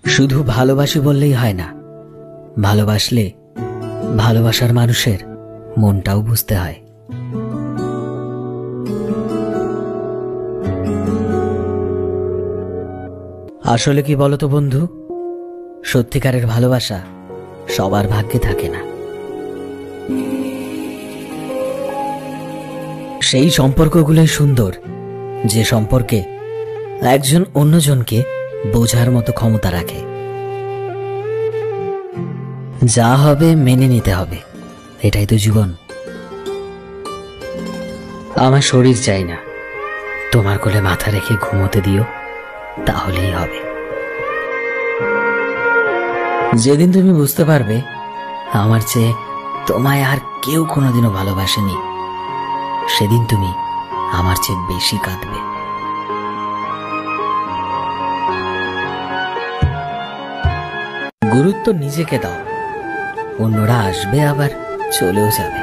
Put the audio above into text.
শুধু ভালোবাসি বললেই হয় না, ভালোবাসলে ভালোবাসার মানুষের মনটাও বুঝতে হয়। আসলে কি বলতো বন্ধু, সত্যিকারের ভালোবাসা সবার ভাগ্যে থাকে না। সেই সম্পর্কগুলোই সুন্দর যে সম্পর্কে একজন অন্যজনকে বোঝার মতো ক্ষমতা রাখে। যা হবে মেনে নিতে হবে, এটাই তো জীবন। আমার শরীর চাই না, তোমার কোলে মাথা রেখে ঘুমোতে দিও, তাহলেই হবে। যেদিন তুমি বুঝতে পারবে আমার চেয়ে তোমায় আর কেউ কোনোদিনও ভালোবাসেনি, সেদিন তুমি আমার চেয়ে বেশি কাঁদবে। গুরুত্ব নিজেকে দাও, অন্যরা আসবে আবার চলেও যাবে।